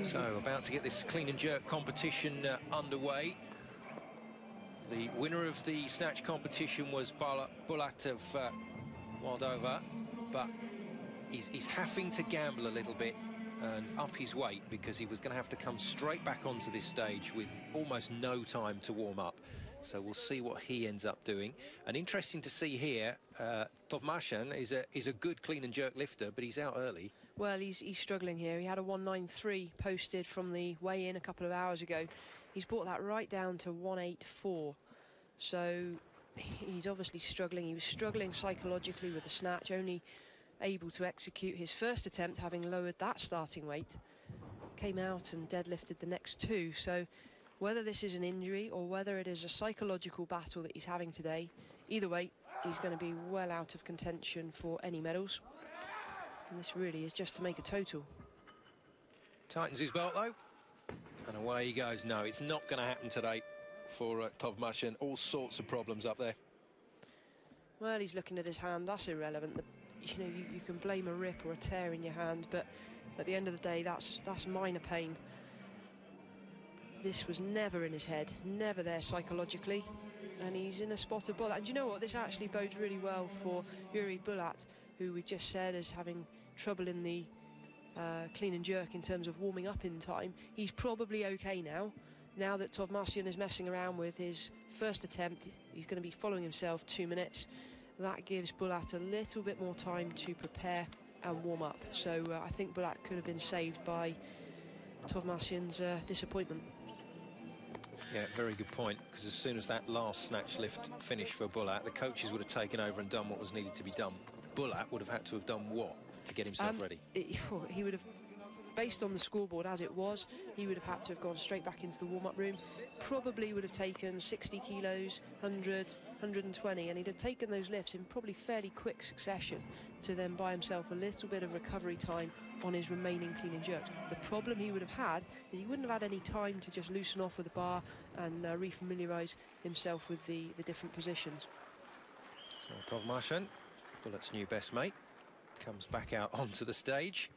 So, about to get this clean and jerk competition underway. The winner of the snatch competition was Bulat of Moldova, but he's having to gamble a little bit and up his weight because he was going to have to come straight back onto this stage with almost no time to warm up. So we'll see what he ends up doing. And interesting to see here, Tovmasyan is a good clean and jerk lifter, but he's out early. Well, he's struggling here. He had a 193 posted from the weigh-in a couple of hours ago. He's brought that right down to 184. So he's obviously struggling. He was struggling psychologically with the snatch, only able to execute his first attempt, having lowered that starting weight. Came out and deadlifted the next two. So whether this is an injury or whether it is a psychological battle that he's having today, either way, he's going to be well out of contention for any medals. And this really is just to make a total. Tightens his belt, though. And away he goes. No, it's not going to happen today for Tovmasyan. All sorts of problems up there. Well, he's looking at his hand. That's irrelevant. You know, you can blame a rip or a tear in your hand, but at the end of the day, that's minor pain. This was never in his head, never there psychologically, and he's in a spot of Bulat. And you know what? This actually bodes really well for Yuri Bulat, who we just said is having trouble in the clean and jerk in terms of warming up in time. He's probably okay now that Tovmasyan is messing around with his first attempt. He's going to be following himself 2 minutes. That gives Bulat a little bit more time to prepare and warm up. So I think Bulat could have been saved by Tovmasyan's disappointment. Yeah, very good point, because as soon as that last snatch lift finished for Bulat, the coaches would have taken over and done what was needed to be done. Bulat would have had to have done what to get himself ready? He would have, based on the scoreboard as it was, he would have had to have gone straight back into the warm-up room. Probably would have taken 60 kilos, 100, 120, and he'd have taken those lifts in probably fairly quick succession to then buy himself a little bit of recovery time on his remaining clean and jerks. The problem he would have had is he wouldn't have had any time to just loosen off with the bar and refamiliarise himself with the different positions. So Tovmasyan, Bulat's new best mate, comes back out onto the stage.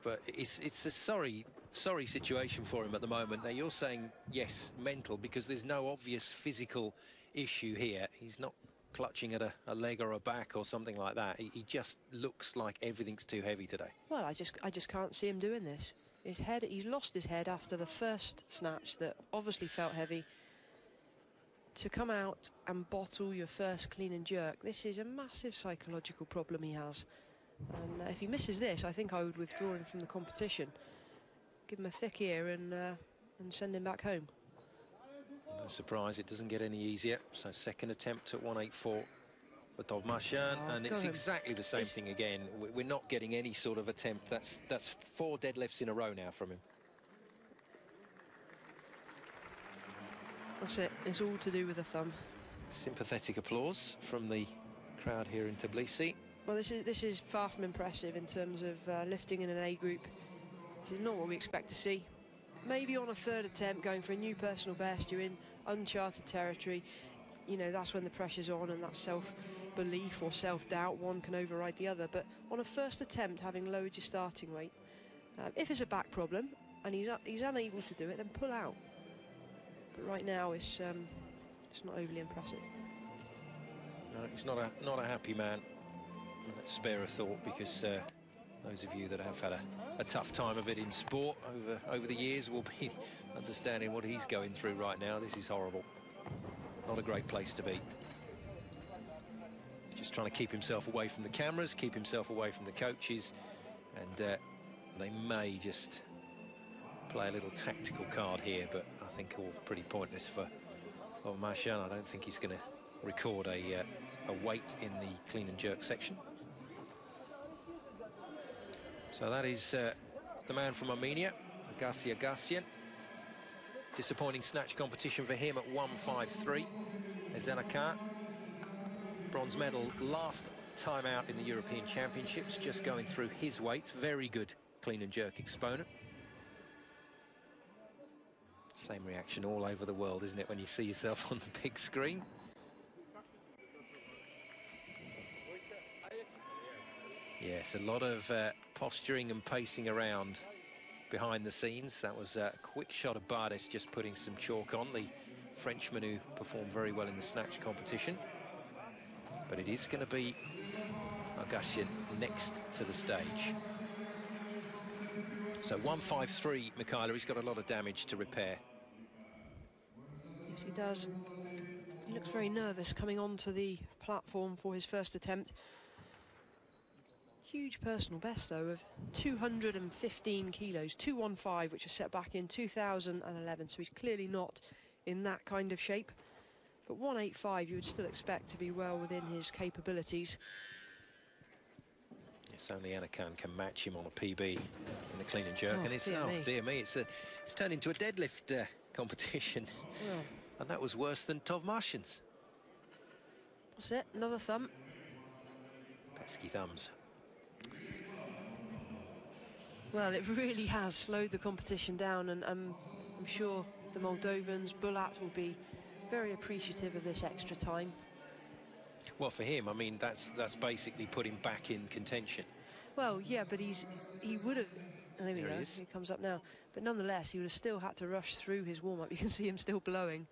But it's a sorry situation for him at the moment. Now, you're saying, yes, mental, because there's no obvious physical issue here. He's not clutching at a leg or a back or something like that. He just looks like everything's too heavy today. Well, I just can't see him doing this. His head, he's lost his head after the first snatch that obviously felt heavy. To come out and bottle your first clean and jerk, this is a massive psychological problem he has. And if he misses this, I think I would withdraw him from the competition, give him a thick ear and send him back home. No surprise, it doesn't get any easier. So second attempt at 184 for Tovmasyan, and it's exactly the same thing again. We're not getting any sort of attempt. That's 4 deadlifts in a row now from him. That's it. It's all to do with the thumb. Sympathetic applause from the crowd here in Tbilisi. Well, this is far from impressive in terms of lifting in an A group. This is not what we expect to see. Maybe on a third attempt, going for a new personal best, you're in uncharted territory. You know, that's when the pressure's on and that self-belief or self-doubt, one can override the other. But on a first attempt, having lowered your starting weight, if it's a back problem and he's unable to do it, then pull out. But right now, it's not overly impressive. No, he's not a happy man. Let's spare a thought, because those of you that have had a tough time of it in sport over the years will be understanding what he's going through right now. This is horrible. Not a great place to be. Just trying to keep himself away from the cameras, keep himself away from the coaches, and they may just play a little tactical card here, but I think all pretty pointless for Tovmasyan. I don't think he's going to record a weight in the clean and jerk section. So that is the man from Armenia, Agassi Agassian. Disappointing snatch competition for him at 153. Ezenaka, bronze medal last time out in the European Championships, just going through his weight. Very good clean and jerk exponent. Same reaction all over the world, isn't it, when you see yourself on the big screen? Yes, a lot of posturing and pacing around behind the scenes. That was a quick shot of Bardes just putting some chalk on, the Frenchman who performed very well in the snatch competition. But it is going to be Augustin next to the stage. So 153, Michaela. He's got a lot of damage to repair. Yes, he does. He looks very nervous coming onto the platform for his first attempt. Huge personal best, though, of 215 kilos, 215, which was set back in 2011, so he's clearly not in that kind of shape. But 185, you would still expect to be well within his capabilities. Yes, only Anakan can match him on a PB in the clean and jerk, and it's, dear me, it's turned into a deadlift competition. Well, and that was worse than Tovmashin's. That's it, another thumb. Pesky thumbs. Well, it really has slowed the competition down, and I'm sure the Moldovans, Bulat, will be very appreciative of this extra time. Well, for him, I mean, that's basically put him back in contention. Well, yeah, but he would have. There we go. He comes up now. But nonetheless, he would have still had to rush through his warm-up. You can see him still blowing.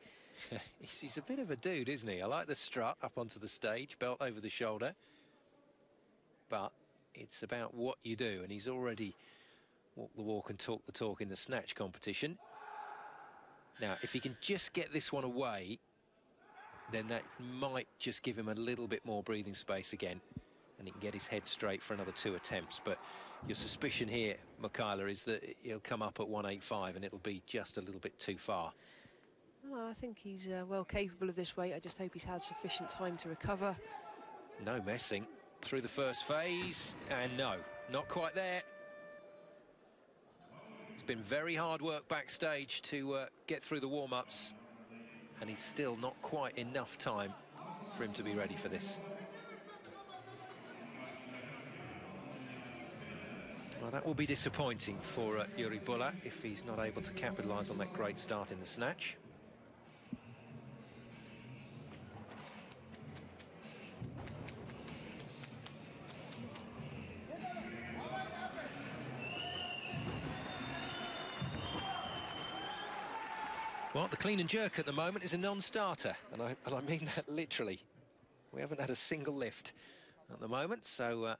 He's a bit of a dude, isn't he? I like the strut up onto the stage, belt over the shoulder. But it's about what you do, and he's already walked the walk and talked the talk in the snatch competition. Now, if he can just get this one away, then that might just give him a little bit more breathing space again, and he can get his head straight for another 2 attempts. But your suspicion here, Michaela, is that he'll come up at 185 and it'll be just a little bit too far. Well, I think he's well capable of this weight. I just hope he's had sufficient time to recover. No messing through the first phase, and no, not quite there. It's been very hard work backstage to get through the warm-ups, and he's still not quite enough time for him to be ready for this. Well, that will be disappointing for Yuri Bulat if he's not able to capitalise on that great start in the snatch. Well, the clean and jerk at the moment is a non-starter, and I mean that literally. We haven't had a single lift at the moment, so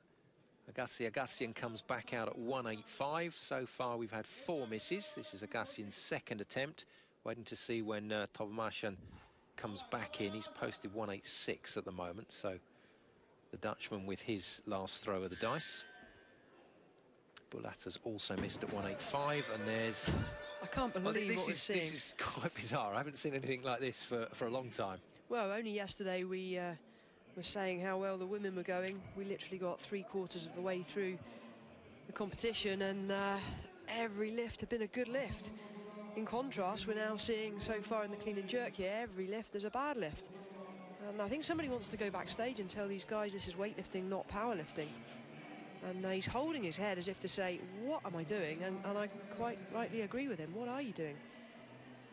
Augustin comes back out at 185. So far, we've had 4 misses. This is Augustin's second attempt. Waiting to see when Tovmashin comes back in. He's posted 186 at the moment, so the Dutchman with his last throw of the dice. Bulat has also missed at 185, and there's... I can't believe what we're seeing. This is quite bizarre. I haven't seen anything like this for a long time. Well, only yesterday we were saying how well the women were going. We literally got 3/4 of the way through the competition, and every lift had been a good lift. In contrast, we're now seeing so far in the clean and jerk here, every lift is a bad lift. And I think somebody wants to go backstage and tell these guys this is weightlifting, not powerlifting. And he's holding his head as if to say, what am I doing? And I quite rightly agree with him. What are you doing?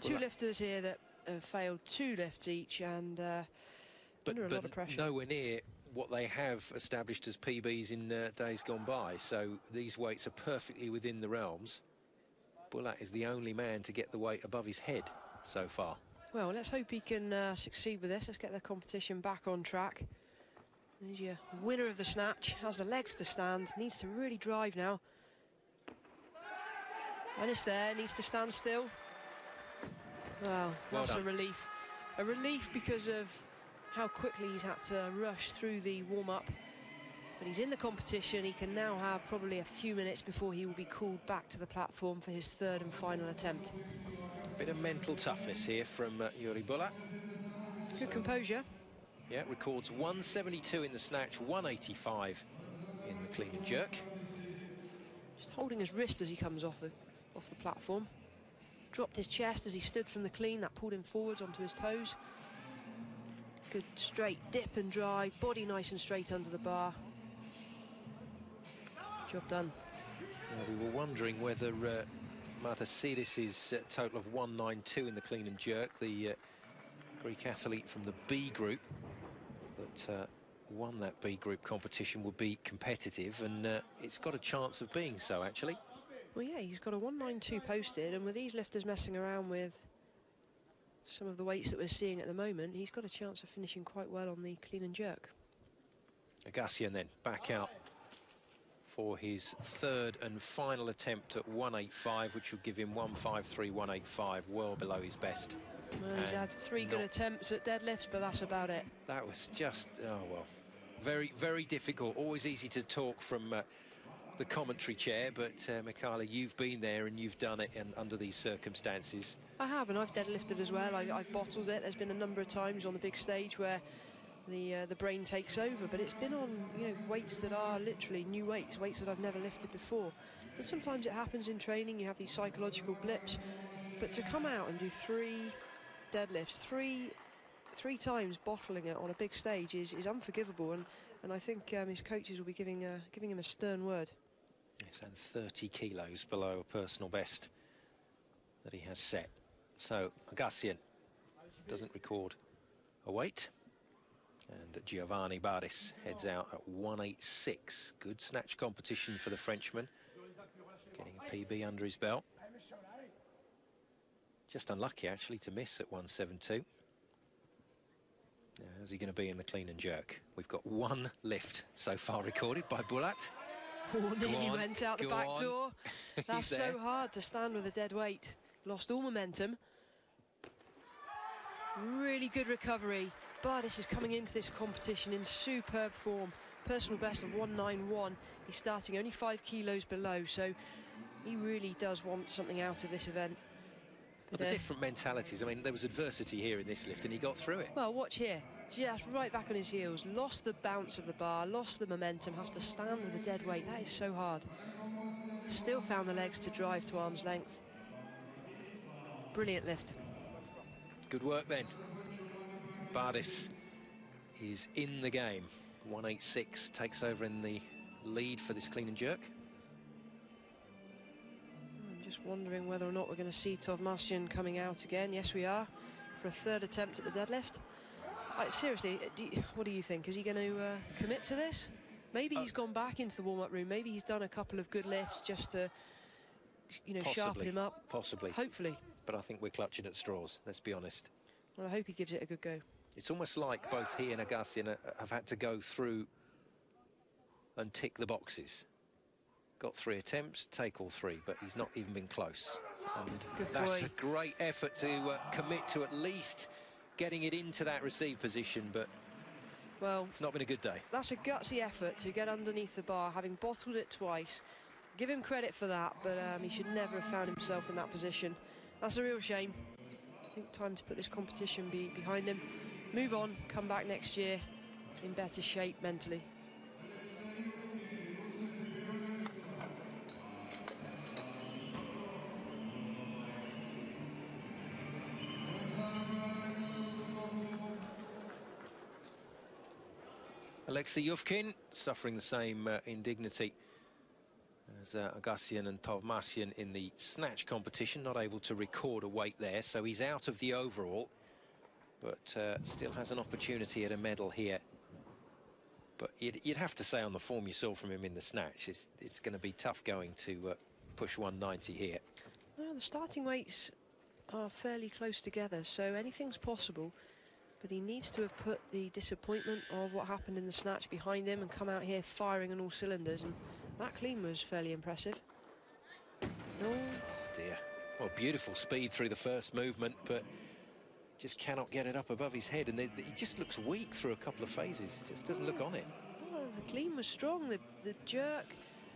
Two lifters here that have failed 2 lifts each, and under a lot of pressure. Nowhere near what they have established as PBs in days gone by. So these weights are perfectly within the realms. Bulat is the only man to get the weight above his head so far. Well, let's hope he can succeed with this. Let's get the competition back on track. There's your winner of the snatch, has the legs to stand, needs to really drive now. And it's there, needs to stand still. Well, that's a relief. A relief because of how quickly he's had to rush through the warm-up. But he's in the competition. He can now have probably a few minutes before he will be called back to the platform for his 3rd and final attempt. Bit of mental toughness here from Yuri Bulat. Good composure. Yeah, records 172 in the snatch, 185 in the clean and jerk. Just holding his wrist as he comes off the platform. Dropped his chest as he stood from the clean. That pulled him forwards onto his toes. Good straight dip and drive. Body nice and straight under the bar. Job done. Well, we were wondering whether Matasidis' total of 192 in the clean and jerk, the Greek athlete from the B group that won that B group competition, would be competitive, and it's got a chance of being so, actually. Well, yeah, he's got a 192 posted, and with these lifters messing around with some of the weights that we're seeing at the moment, he's got a chance of finishing quite well on the clean and jerk. Agassian then back out for his third and final attempt at 185, which will give him 153.185, well below his best. Well, he's had 3 good attempts at deadlifts, but that's about it. That was just, oh well, very, very difficult. Always easy to talk from the commentary chair, but Michaela, you've been there and you've done it under these circumstances. I have, and I've deadlifted as well. I've bottled it. There's been a number of times on the big stage where the brain takes over, but it's been on, you know, weights that are literally new weights that I've never lifted before. And sometimes it happens in training. You have these psychological blips, but to come out and do 3 deadlifts, three times bottling it on a big stage is unforgivable, and I think his coaches will be giving him a stern word. Yes, and 30 kilos below a personal best that he has set. So Agassian doesn't record a weight, and Giovanni Bardis heads out at 186. Good snatch competition for the Frenchman, getting a PB under his belt. Just unlucky actually to miss at 172. Now, how's he going to be in the clean and jerk? We've got 1 lift so far recorded by Bulat. Oh, nearly went out the back door. That's so hard to stand with a dead weight. Lost all momentum. Really good recovery. Bardis is coming into this competition in superb form. Personal best of 191. He's starting only 5 kilos below, so he really does want something out of this event. But the different mentalities. I mean, there was adversity here in this lift, and he got through it. Well, watch here. Just right back on his heels. Lost the bounce of the bar, lost the momentum, has to stand with a dead weight. That is so hard. Still found the legs to drive to arm's length. Brilliant lift. Good work then. Bardis is in the game. 186 takes over in the lead for this clean and jerk. I'm just wondering whether or not we're going to see Tovmasyan coming out again. Yes, we are, for a 3rd attempt at the deadlift. Seriously, what do you think? Is he going to commit to this? Maybe he's gone back into the warm-up room. Maybe he's done a couple of good lifts just to, you know, sharpen him up. Possibly. Hopefully. But I think we're clutching at straws, let's be honest. Well, I hope he gives it a good go. It's almost like both he and Agassian have had to go through and tick the boxes. Got 3 attempts, take all 3, but he's not even been close. And that's a great effort to commit to at least getting it into that receive position, but well, it's not been a good day. That's a gutsy effort to get underneath the bar, having bottled it twice. Give him credit for that, but he should never have found himself in that position. That's a real shame. I think time to put this competition behind him. Move on, come back next year in better shape mentally. Alexei Yufkin suffering the same indignity as Agassian and Tovmasyan in the snatch competition, not able to record a weight there, so he's out of the overall, but still has an opportunity at a medal here. But you'd have to say, on the form you saw from him in the snatch, it's going to be tough going to push 190 here. Well, the starting weights are fairly close together, so anything's possible. But he needs to have put the disappointment of what happened in the snatch behind him and come out here firing on all cylinders, and that clean was fairly impressive. Oh dear. Well, beautiful speed through the first movement, but just cannot get it up above his head, and he just looks weak through a couple of phases. Just doesn't look on it. Well, the clean was strong. The jerk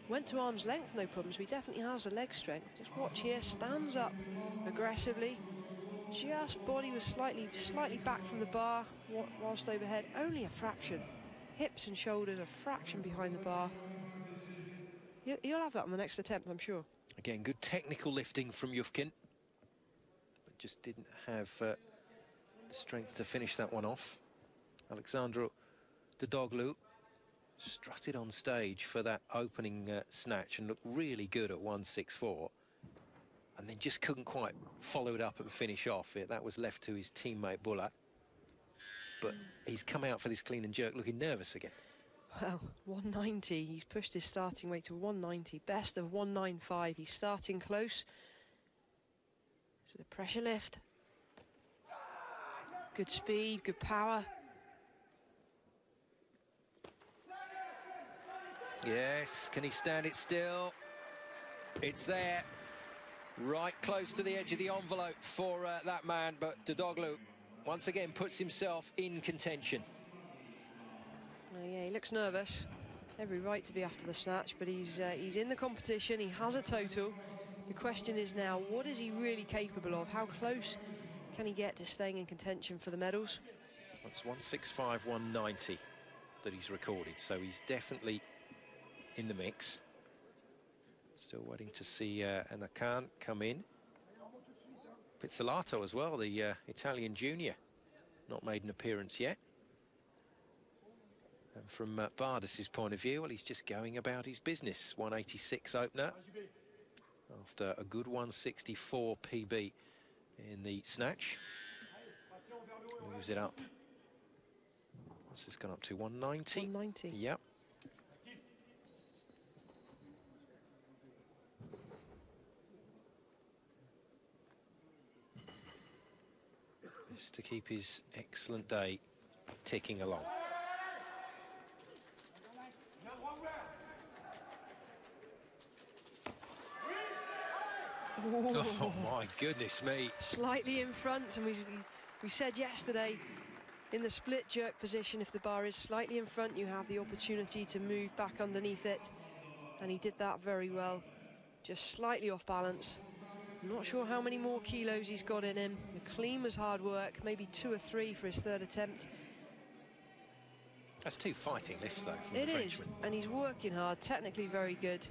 went to arm's length, no problems. But he definitely has the leg strength. Just watch here, stands up aggressively. Just body was slightly back from the bar whilst overhead, only a fraction. Hips and shoulders a fraction behind the bar. You'll have that on the next attempt, I'm sure. Again, good technical lifting from Yufkin, but just didn't have the strength to finish that one off. Alexandru Dodoglu strutted on stage for that opening snatch and looked really good at 164. And then just couldn't quite follow it up and finish off. That was left to his teammate Bulat. But he's come out for this clean and jerk looking nervous again. Well, 190, he's pushed his starting weight to 190, best of 195. He's starting close. So the pressure lift. Good speed, good power. Yes, can he stand it still? It's there, right close to the edge of the envelope for that man, but Dodoglu once again puts himself in contention. Yeah, he looks nervous. Every right to be after the snatch, but he's in the competition. He has a total. The question is now, what is he really capable of? How close can he get to staying in contention for the medals? That's 165, 190 that he's recorded, so he's definitely in the mix. Still waiting to see Anakan come in. Pizzolato as well, the Italian junior, not made an appearance yet. And from Bardas's point of view, well, he's just going about his business. 186 opener after a good 164 PB in the snatch. Moves it up. What's this gone up to? 190? 190. Yep. Just to keep his excellent day ticking along. Oh my goodness me. Slightly in front, and we said yesterday in the split jerk position, if the bar is slightly in front, you have the opportunity to move back underneath it, and he did that very well. Just slightly off balance. I'm not sure how many more kilos he's got in him. The clean was hard work, maybe 2 or 3 for his third attempt. That's 2 fighting lifts though from It the is, Frenchman. and he's working hard, technically very good.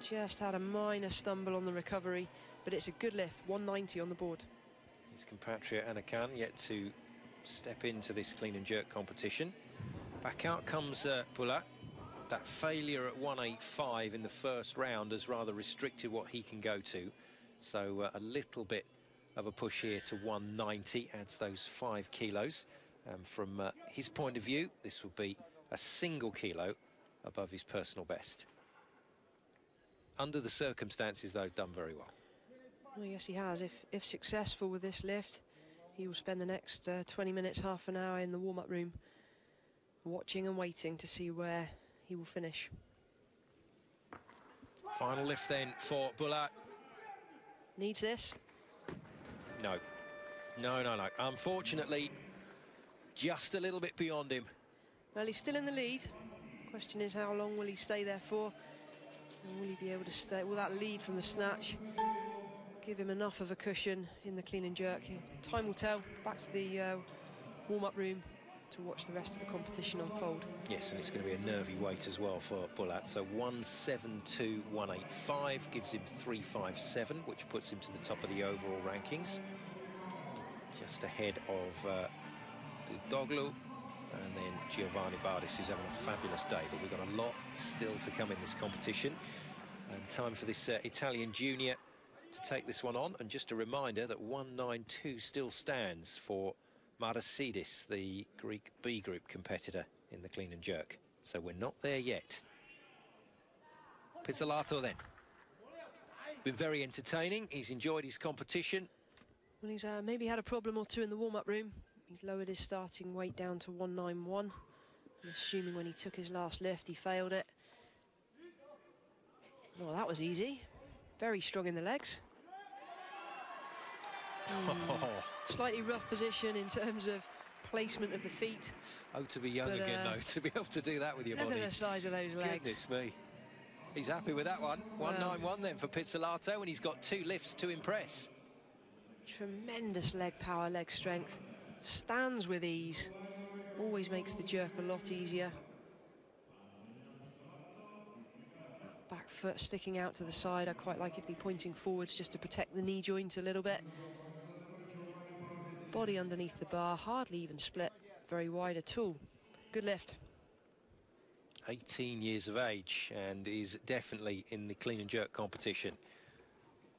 Just had a minor stumble on the recovery, but it's a good lift. 190 on the board. His compatriot Anakan yet to step into this clean and jerk competition. Back out comes Bulat. That failure at 185 in the first round has rather restricted what he can go to. So a little bit of a push here to 190, adds those 5 kilos. And from his point of view, this will be a single kilo above his personal best. Under the circumstances, though, done very well. Well, yes, he has. If successful with this lift, he will spend the next 20 minutes, half an hour in the warm-up room, watching and waiting to see where he will finish. Final lift then for Bulat. Needs this? No. No, no, no. Unfortunately, just a little bit beyond him. Well, he's still in the lead. Question is, how long will he stay there for? And will he be able to stay? Will that lead from the snatch give him enough of a cushion in the clean and jerk? Time will tell. Back to the warm-up room to watch the rest of the competition unfold. Yes, and it's going to be a nervy weight as well for Bulat. So 172, 185 gives him 357, which puts him to the top of the overall rankings. Just ahead of Dodoglu and then Giovanni Bardis, who's having a fabulous day. But we've got a lot still to come in this competition. And time for this Italian junior to take this one on. And just a reminder that 192 still stands for Marasidis, the Greek B group competitor in the clean and jerk. So we're not there yet. Pizzolato then. Been very entertaining. He's enjoyed his competition. Well, he's maybe had a problem or two in the warm-up room. He's lowered his starting weight down to 191. I'm assuming when he took his last lift, he failed it. Well, that was easy. Very strong in the legs. Slightly rough position in terms of placement of the feet. Oh, to be young again, though, to be able to do that with your body. Look at the size of those legs. Goodness me. He's happy with that one. 191 then for Pizzolato, and he's got 2 lifts to impress. Tremendous leg power, leg strength. Stands with ease. Always makes the jerk a lot easier. Back foot sticking out to the side. I quite like it to be pointing forwards just to protect the knee joint a little bit. Body underneath the bar, hardly even split. Very wide at all. Good lift. 18 years of age and is definitely in the clean and jerk competition.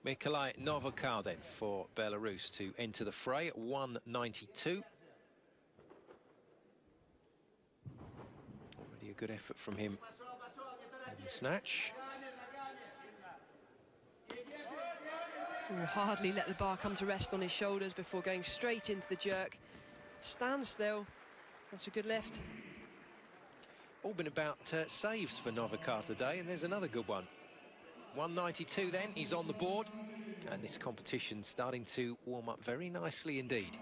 Mikolai Novakar then for Belarus to enter the fray at 192. good effort from him on the snatch. Will hardly let the bar come to rest on his shoulders before going straight into the jerk. Stand still. That's a good lift. All been about saves for Novikar today, and there's another good one. 192 then, he's on the board, and this competition starting to warm up very nicely indeed.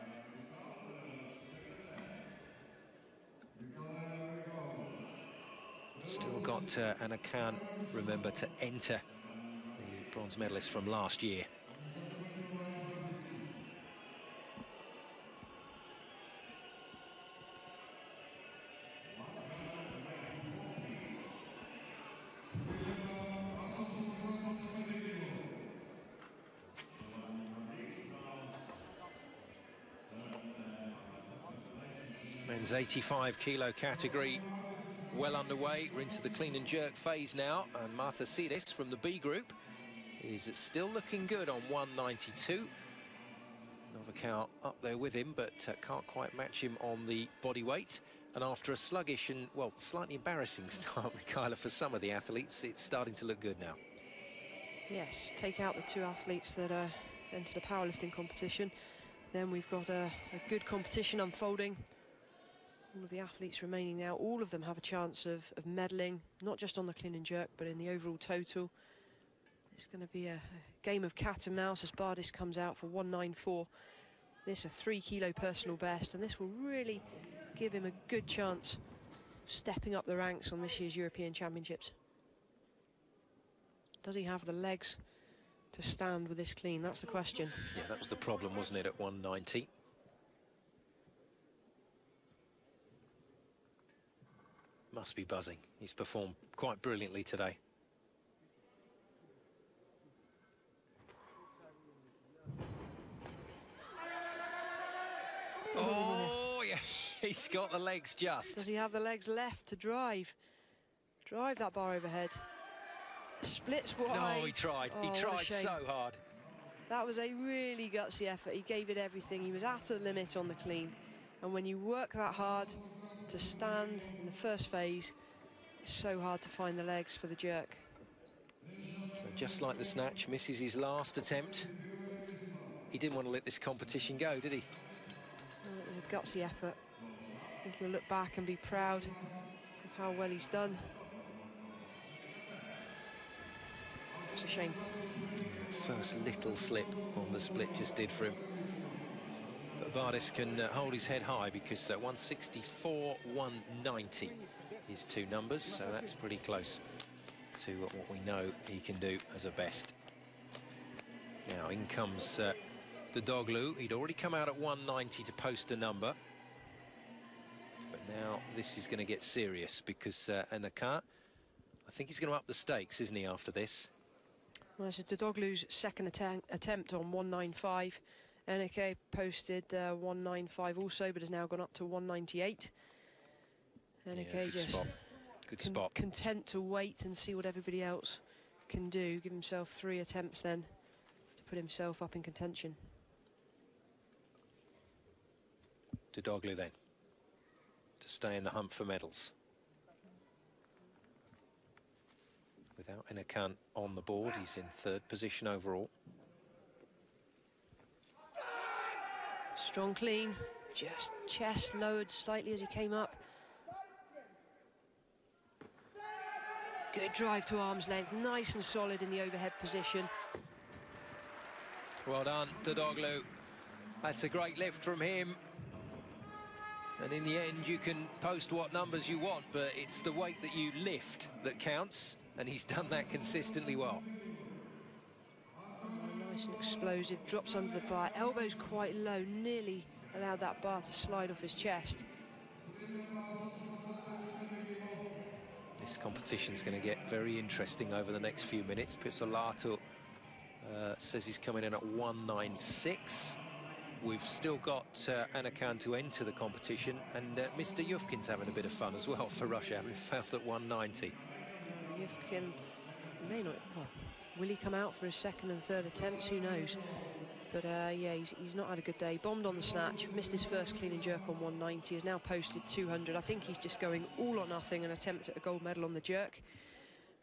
Still got Anakan, remember, to enter the bronze medalist from last year. Men's 85 kilo category well underway. We're into the clean and jerk phase now, and Martasidis from the B group is still looking good on 192. Novikar up there with him, but can't quite match him on the body weight. And after a sluggish and, well, slightly embarrassing start, Michaela, for some of the athletes, it's starting to look good now. Yes, take out the two athletes that enter the powerlifting competition. Then we've got a good competition unfolding. All of the athletes remaining now, all of them have a chance of medaling, not just on the clean and jerk, but in the overall total. It's going to be a game of cat and mouse as Bardis comes out for 194. This a 3 kilo personal best, and this will really give him a good chance of stepping up the ranks on this year's European Championships. Does he have the legs to stand with this clean? That's the question. Yeah, that was the problem, wasn't it, at 190? Must be buzzing. He's performed quite brilliantly today. Oh, yeah, he's got the legs just. Does he have the legs left to drive that bar overhead? Splits wide. No, he tried. Oh, he tried so hard. That was a really gutsy effort. He gave it everything. He was at a limit on the clean. And when you work that hard to stand in the first phase, it's so hard to find the legs for the jerk. So just like the snatch, misses his last attempt. He didn't want to let this competition go, did he? A gutsy effort. I think he'll look back and be proud of how well he's done. It's a shame. First little slip on the split just did for him. But Bardis can hold his head high because 164, 190 is two numbers, so that's pretty close to what we know he can do as a best. Now in comes Dodoglu. He'd already come out at 190 to post a number, but now this is going to get serious because Anakan, I think he's going to up the stakes, isn't he, after this? Well, this is Dodoglu's second attempt on 195. Eneke posted 195 also, but has now gone up to 198. Eneke, yeah, just good spot. Content to wait and see what everybody else can do. Give himself 3 attempts then to put himself up in contention. Dodoglu then to stay in the hunt for medals. Without Anakan on the board, he's in 3rd position overall. Strong clean, just chest lowered slightly as he came up. Good drive to arm's length, nice and solid in the overhead position. Well done, Dodoglu. That's a great lift from him. And in the end, you can post what numbers you want, but it's the weight that you lift that counts, and he's done that consistently well. Nice and explosive, drops under the bar, elbows quite low, nearly allowed that bar to slide off his chest. This competition's going to get very interesting over the next few minutes. Pizzolato says he's coming in at 196. We've still got Anakan to enter the competition, and Mr. Yufkin's having a bit of fun as well for Russia, having failed at 190. Yufkin may not... Well, will he come out for his 2nd and 3rd attempts? Who knows? But yeah, he's not had a good day. Bombed on the snatch, missed his first clean and jerk on 190, has now posted 200. I think he's just going all or nothing, an attempt at a gold medal on the jerk.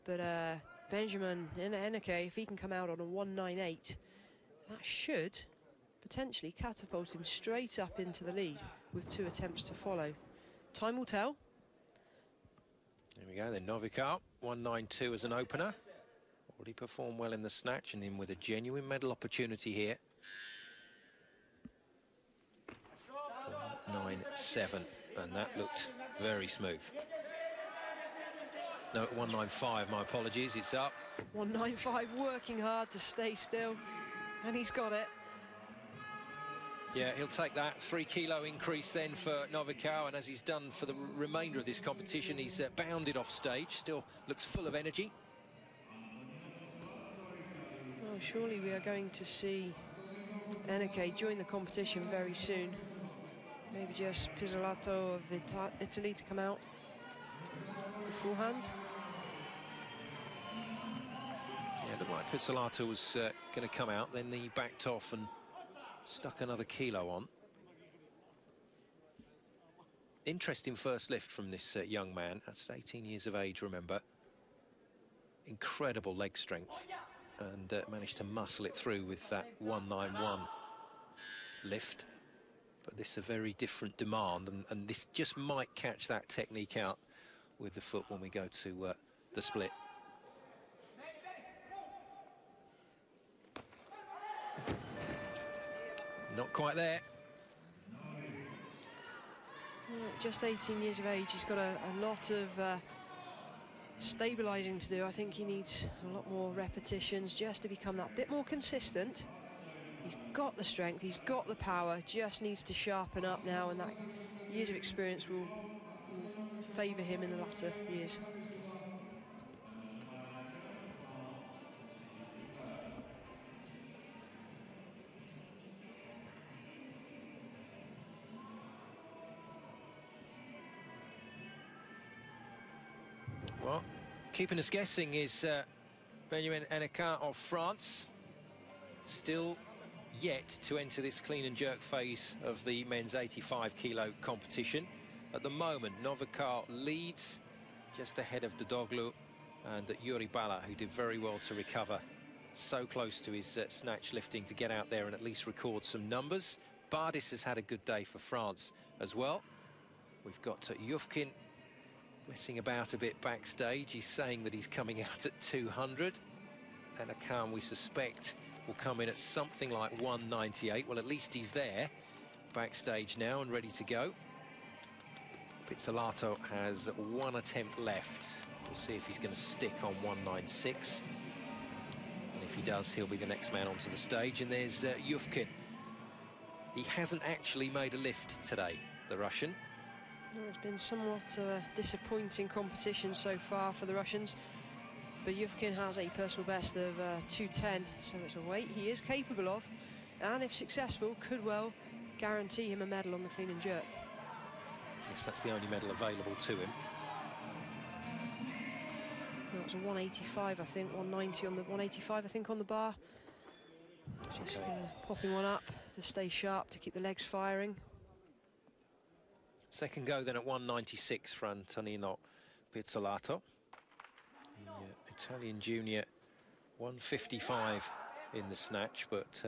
But Benjamin Eneke, if he can come out on a 198, that should potentially catapult him straight up into the lead with 2 attempts to follow. Time will tell. There we go, then Novikar, 192 as an opener. Already performed well in the snatch and in with a genuine medal opportunity here. 197, and that looked very smooth. No, 195, my apologies, it's up. 195, working hard to stay still, and he's got it. Yeah, he'll take that 3 kilo increase then for Novikar, and as he's done for the remainder of this competition, he's bounded off stage, still looks full of energy. Well, surely we are going to see Eneke join the competition very soon. Maybe just Pizzolato of Italy to come out beforehand. Yeah, it looked like Pizzolato was going to come out, then he backed off and stuck another kilo on. Interesting first lift from this young man. That's 18 years of age, remember. Incredible leg strength, and managed to muscle it through with that 191 lift. But this is a very different demand, and this just might catch that technique out with the foot when we go to the split. Not quite there. Just 18 years of age, he's got a lot of stabilising to do. I think he needs a lot more repetitions just to become that bit more consistent. He's got the strength, he's got the power, just needs to sharpen up now, and that years of experience will favour him in the latter years. Well, keeping us guessing is Benjamin Eneke of France. Still yet to enter this clean and jerk phase of the men's 85 kilo competition. At the moment, Novikar leads just ahead of Dodoglu and Yuri Bala, who did very well to recover. So close to his snatch lifting to get out there and at least record some numbers. Bardis has had a good day for France as well. We've got Yufkin messing about a bit backstage. He's saying that he's coming out at 200. And Akan, we suspect, will come in at something like 198. Well, at least he's there backstage now and ready to go. Pizzolato has 1 attempt left. We'll see if he's going to stick on 196. And if he does, he'll be the next man onto the stage. And there's Yufkin. He hasn't actually made a lift today, the Russian. Well, it's been somewhat disappointing competition so far for the Russians, but Yufkin has a personal best of 210, so it's a weight he is capable of, and if successful, could well guarantee him a medal on the clean and jerk. Yes, that's the only medal available to him. Well, it's a 185, I think, 190 on the 185, I think, on the bar. Just popping one up to stay sharp, to keep the legs firing. Second go then at 196 for Antonino Pizzolato. The Italian junior, 155 in the snatch, but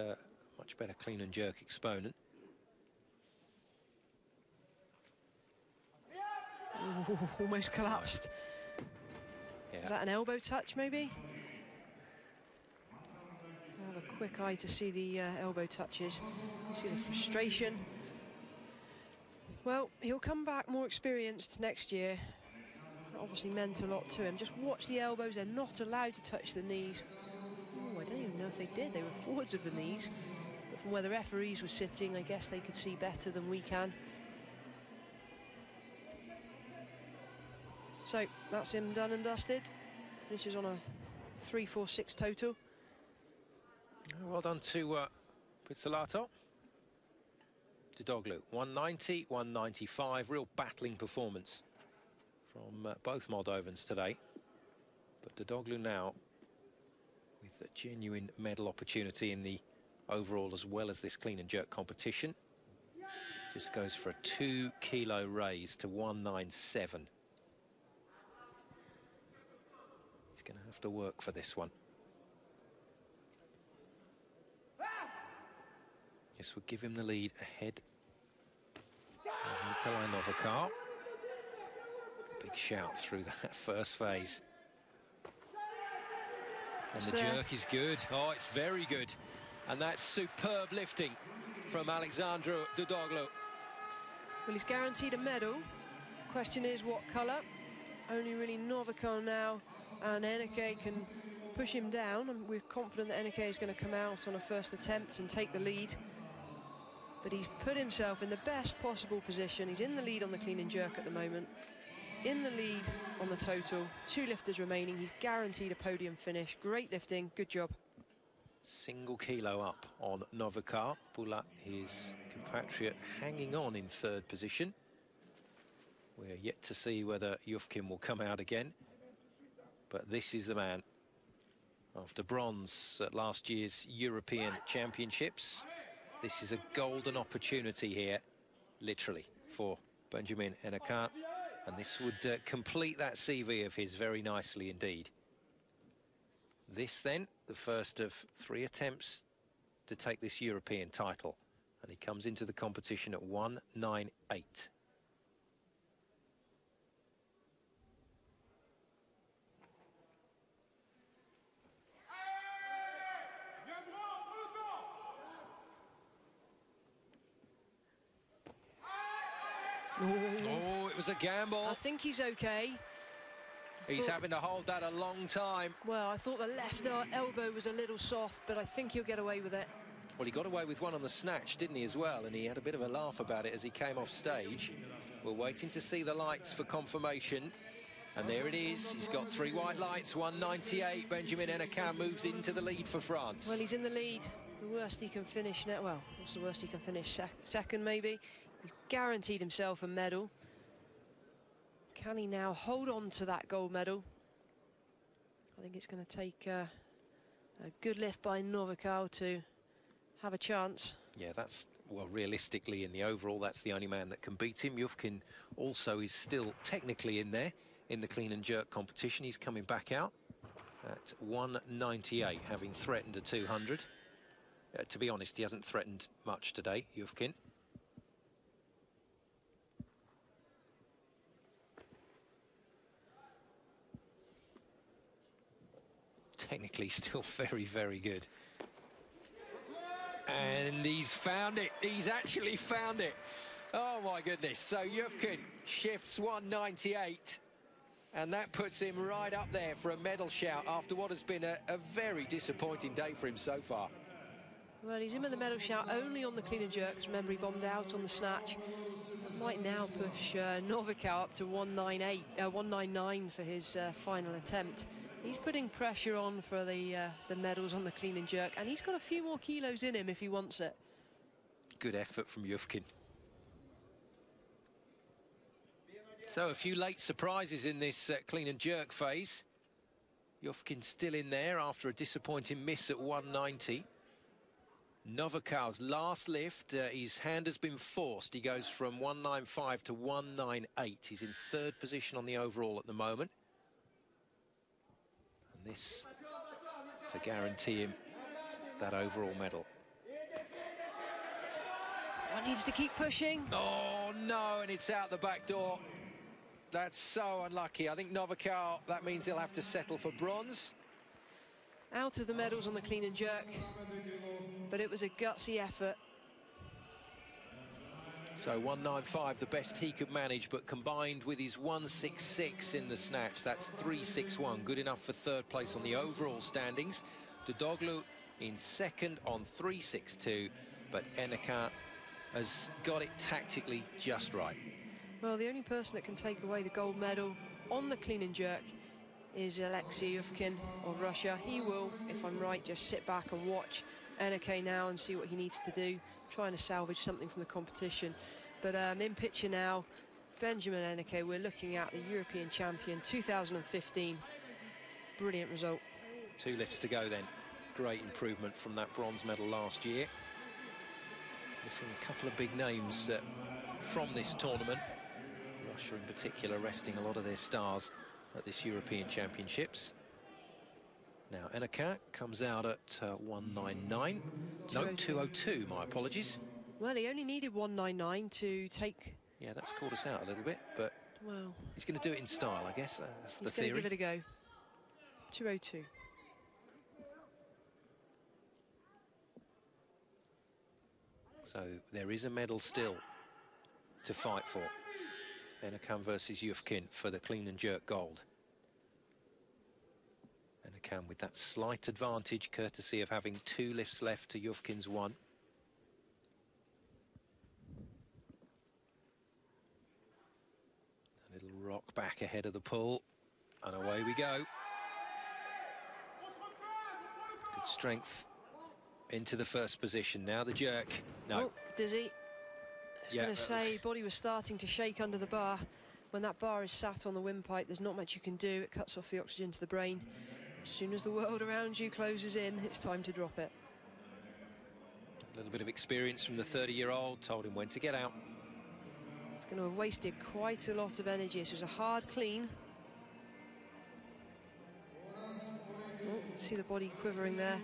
much better clean and jerk exponent. Ooh, almost collapsed. Yeah. Is that an elbow touch, maybe? I'll have a quick eye to see the elbow touches, see the frustration. Well, he'll come back more experienced next year. That obviously meant a lot to him. Just watch the elbows, they're not allowed to touch the knees. Oh, I don't even know if they did, they were forwards of the knees. But from where the referees were sitting, I guess they could see better than we can. So, that's him done and dusted. Finishes on a 3-4-6 total. Well done to Pizzolato. Dodoglu, 190, 195, real battling performance from both Moldovans today. But Dodoglu now with a genuine medal opportunity in the overall as well as this clean and jerk competition. Just goes for a 2 kilo raise to 197. He's going to have to work for this one. This would give him the lead ahead of Nikolai Novikar. Big shout through that first phase. And the jerk is good. Oh, it's very good. And that's superb lifting from Alexandru Dudoglu. Well, he's guaranteed a medal. Question is what colour? Only really Novikar now, and Eneke can push him down, and we're confident that Eneke is going to come out on a first attempt and take the lead. But he's put himself in the best possible position. He's in the lead on the clean and jerk at the moment, in the lead on the total. 2 lifters remaining. He's guaranteed a podium finish. Great lifting, good job. Single kilo up on Novikar. Bulat, his compatriot, hanging on in 3rd position. We're yet to see whether Yufkin will come out again, but this is the man. After bronze at last year's European Championships, this is a golden opportunity here, literally, for Benjamin Eneke, and this would complete that CV of his very nicely indeed. This then, the first of 3 attempts to take this European title, and he comes into the competition at 198. Oh, it was a gamble. I think he's okay. He's having to hold that a long time. Well, I thought the left elbow was a little soft, but I think he'll get away with it. Well, he got away with one on the snatch, didn't he, as well? And he had a bit of a laugh about it as he came off stage. We're waiting to see the lights for confirmation. And there it is. He's got 3 white lights, 198. Benjamin Eneke moves into the lead for France. Well, he's in the lead. The worst he can finish now. Well, what's the worst he can finish? Second, maybe. He's guaranteed himself a medal. Can he now hold on to that gold medal? I think it's going to take a good lift by Novikar to have a chance. Yeah, that's, well, realistically, in the overall, that's the only man that can beat him. Yufkin also is still technically in there in the clean and jerk competition. He's coming back out at 198, having threatened a 200. To be honest, he hasn't threatened much today, Yufkin. Technically still very, very good. And he's found it. He's actually found it. Oh, my goodness. So Yufkin shifts 198. And that puts him right up there for a medal shout after what has been a very disappointing day for him so far. Well, he's in with the medal shout only on the clean and jerks. Remember, he bombed out on the snatch. Might now push Novikar up to 199 for his final attempt. He's putting pressure on for the medals on the clean and jerk, and he's got a few more kilos in him if he wants it. Good effort from Yufkin. So a few late surprises in this clean and jerk phase. Yufkin still in there after a disappointing miss at 190. Novikar's last lift, his hand has been forced. He goes from 195 to 198. He's in 3rd position on the overall at the moment. And this to guarantee him that overall medal. One needs to keep pushing. Oh, no, and it's out the back door. That's so unlucky. I think Novikar, that means he'll have to settle for bronze. Out of the medals on the clean and jerk, but it was a gutsy effort. So 195, the best he could manage, but combined with his 166 in the snatch, that's 361, good enough for 3rd place on the overall standings. Dudoglu in 2nd on 362, but Eneke has got it tactically just right. Well, the only person that can take away the gold medal on the clean and jerk is Alexei Yufkin of Russia. He will, if I'm right, just sit back and watch Eneke now and see what he needs to do, trying to salvage something from the competition. But in picture now, Benjamin Eneke, we're looking at the European champion 2015. Brilliant result. 2 lifts to go then. great improvement from that bronze medal last year. Missing a couple of big names from this tournament. Russia in particular resting a lot of their stars at this European Championships. Now Enecat comes out at 199. No, 202, my apologies. Well, he only needed 199 to take... Yeah, that's caught us out a little bit, but well, he's going to do it in style, I guess. That's the theory. He's going to give it a go. 202. So there is a medal still to fight for. Enecan versus Yufkin for the clean and jerk gold. Enecan with that slight advantage courtesy of having 2 lifts left to Yufkin's 1. A little rock back ahead of the pull, and away we go. Good strength into the first position. Now the jerk. No. Oh, dizzy. I was going to say, body was starting to shake under the bar. When that bar is sat on the windpipe, there's not much you can do. It cuts off the oxygen to the brain. As soon as the world around you closes in, it's time to drop it. A little bit of experience from the 30-year-old, told him when to get out. It's going to have wasted quite a lot of energy. This was a hard clean. Oh, see the body quivering there.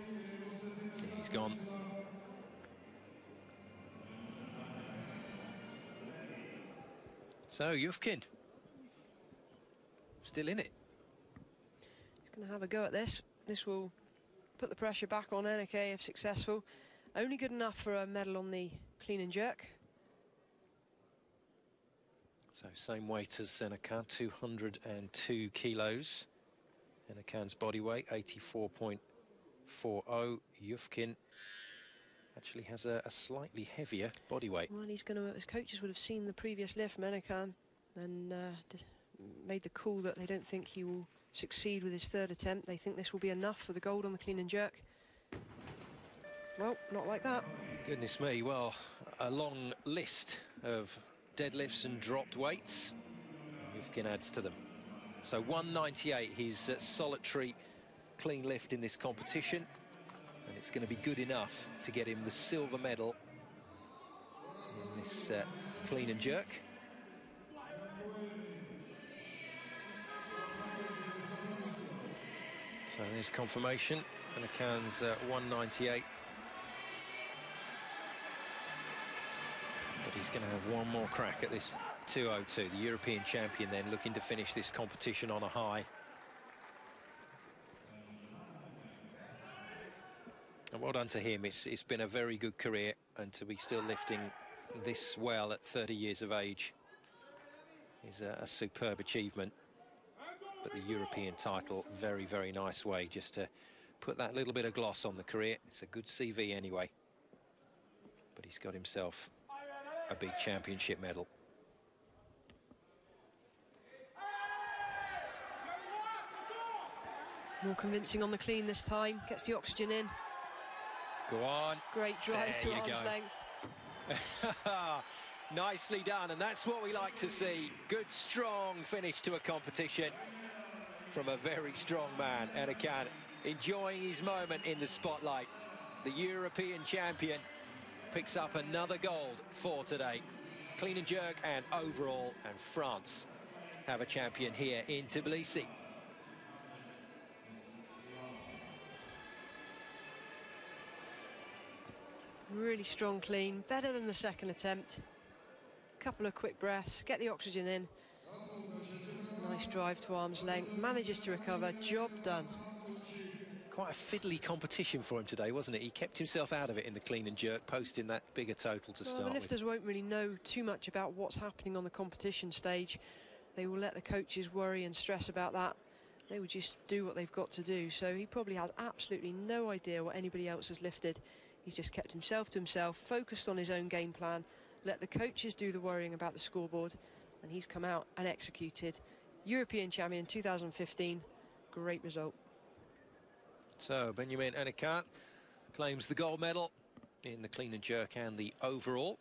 He's gone. So Yufkin still in it. He's going to have a go at this. This will put the pressure back on Enecat if successful. Only good enough for a medal on the clean and jerk. So same weight as Enecat, 202 kilos. Enecan's body weight, 84.40. Yufkin actually has a slightly heavier body weight. Well, he's going to, his coaches would have seen the previous lift from Enecat and made the call that they don't think he will succeed with his 3rd attempt. They think this will be enough for the gold on the clean and jerk. Well, not like that. Goodness me, well, a long list of deadlifts and dropped weights. Yufkin adds to them. So 198, his solitary clean lift in this competition. And it's going to be good enough to get him the silver medal in this clean and jerk. So there's confirmation. Enecan's 198. But he's going to have one more crack at this 202. The European champion then looking to finish this competition on a high. And well done to him. It's been a very good career, and to be still lifting this well at 30 years of age is a superb achievement. But the European title, very, very nice way just to put that little bit of gloss on the career. It's a good CV anyway. But he's got himself a big championship medal. More convincing on the clean this time. Gets the oxygen in. Go on. Great drive to arm's length. Nicely done, and that's what we like to see. Good, strong finish to a competition from a very strong man. Enecat enjoying his moment in the spotlight. The European champion picks up another gold for today. Clean and jerk and overall, and France have a champion here in Tbilisi. Really strong clean, better than the 2nd attempt. Couple of quick breaths, get the oxygen in. Nice drive to arm's length, manages to recover, job done. Quite a fiddly competition for him today, wasn't it? He kept himself out of it in the clean and jerk, posting that bigger total to start with. The lifters won't really know too much about what's happening on the competition stage. They will let the coaches worry and stress about that. They will just do what they've got to do. So he probably has absolutely no idea what anybody else has lifted. He's just kept himself to himself, focused on his own game plan, let the coaches do the worrying about the scoreboard, and he's come out and executed. European champion 2015, great result. So Benjamin Enecat claims the gold medal in the clean and jerk and the overall.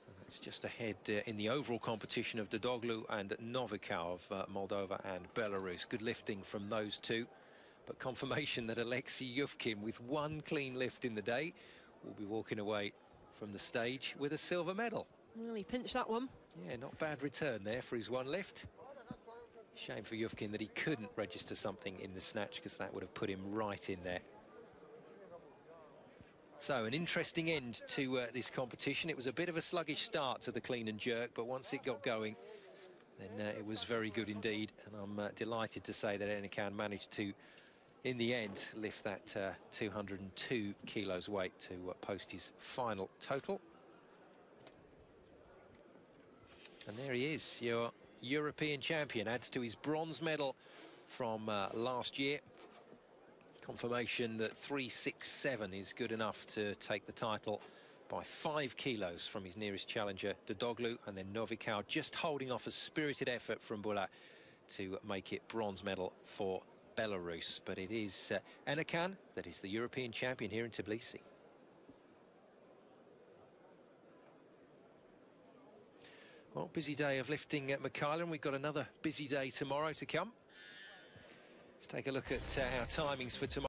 And it's just ahead in the overall competition of Dodoglu and Novikov of Moldova and Belarus. Good lifting from those two. But confirmation that Alexei Yufkin, with one clean lift in the day, will be walking away from the stage with a silver medal. Well, he pinched that one. Yeah, not bad return there for his one lift. Shame for Yufkin that he couldn't register something in the snatch, because that would have put him right in there. So an interesting end to this competition. It was a bit of a sluggish start to the clean and jerk, but once it got going, then it was very good indeed. And I'm delighted to say that Enekan managed to, in the end, lift that 202 kilos weight to post his final total. And there he is, your European champion, adds to his bronze medal from last year. Confirmation that 367 is good enough to take the title by 5 kilos from his nearest challenger, Dodoglu, and then Novikov just holding off a spirited effort from Bulat to make it bronze medal for Belarus. But it is Enekan that is the European champion here in Tbilisi. Well, busy day of lifting at Mikhail, and we've got another busy day tomorrow to come. Let's take a look at our timings for tomorrow.